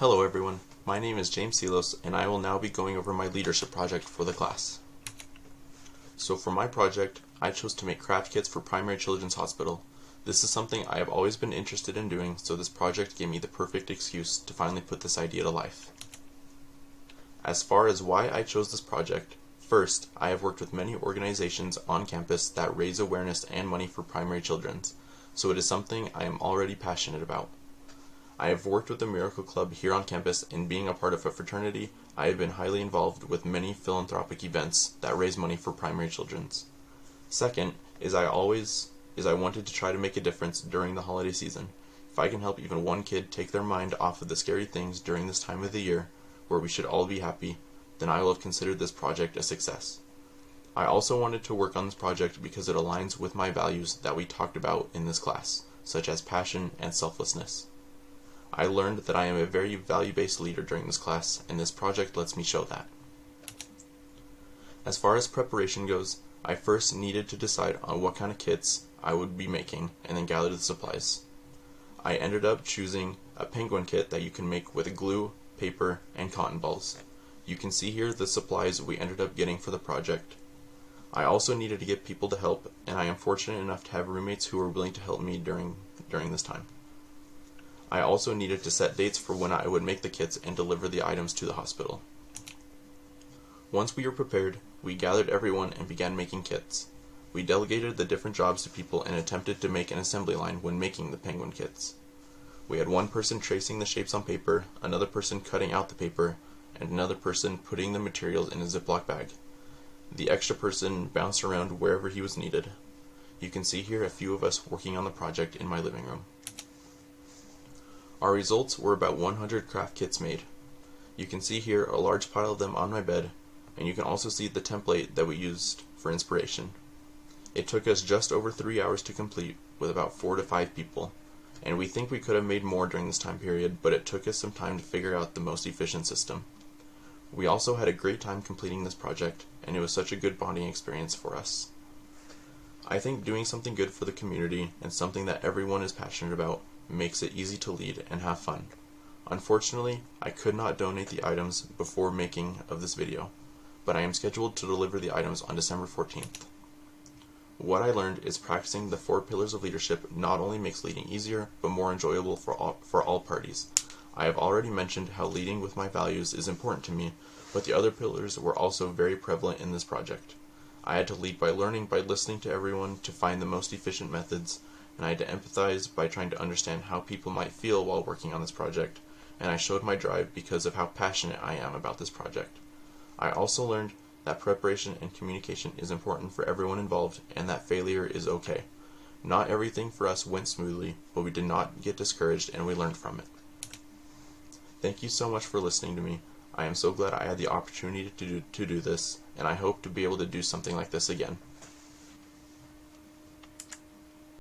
Hello everyone, my name is James Silos and I will now be going over my leadership project for the class. So for my project, I chose to make craft kits for Primary Children's Hospital. This is something I have always been interested in doing, so this project gave me the perfect excuse to finally put this idea to life. As far as why I chose this project, first, I have worked with many organizations on campus that raise awareness and money for primary children, so it is something I am already passionate about. I have worked with the Miracle Club here on campus, and being a part of a fraternity, I have been highly involved with many philanthropic events that raise money for primary children. Second is I wanted to try to make a difference during the holiday season. If I can help even one kid take their mind off of the scary things during this time of the year, where we should all be happy, then I will have considered this project a success. I also wanted to work on this project because it aligns with my values that we talked about in this class, such as passion and selflessness. I learned that I am a very value-based leader during this class, and this project lets me show that. As far as preparation goes, I first needed to decide on what kind of kits I would be making, and then gather the supplies. I ended up choosing a penguin kit that you can make with glue, paper, and cotton balls. You can see here the supplies we ended up getting for the project. I also needed to get people to help, and I am fortunate enough to have roommates who were willing to help me during this time. I also needed to set dates for when I would make the kits and deliver the items to the hospital. Once we were prepared, we gathered everyone and began making kits. We delegated the different jobs to people and attempted to make an assembly line when making the penguin kits. We had one person tracing the shapes on paper, another person cutting out the paper, and another person putting the materials in a Ziploc bag. The extra person bounced around wherever he was needed. You can see here a few of us working on the project in my living room. Our results were about 100 craft kits made. You can see here a large pile of them on my bed, and you can also see the template that we used for inspiration. It took us just over 3 hours to complete, with about 4 to 5 people, and we think we could have made more during this time period, but it took us some time to figure out the most efficient system. We also had a great time completing this project, and it was such a good bonding experience for us. I think doing something good for the community and something that everyone is passionate about makes it easy to lead and have fun. Unfortunately, I could not donate the items before making of this video, but I am scheduled to deliver the items on December 14th. What I learned is practicing the 4 pillars of leadership not only makes leading easier, but more enjoyable for all parties. I have already mentioned how leading with my values is important to me, but the other pillars were also very prevalent in this project. I had to lead by learning by listening to everyone to find the most efficient methods, and I had to empathize by trying to understand how people might feel while working on this project, and I showed my drive because of how passionate I am about this project. I also learned that preparation and communication is important for everyone involved, and that failure is okay. Not everything for us went smoothly, but we did not get discouraged and we learned from it. Thank you so much for listening to me. I am so glad I had the opportunity to do this, and I hope to be able to do something like this again.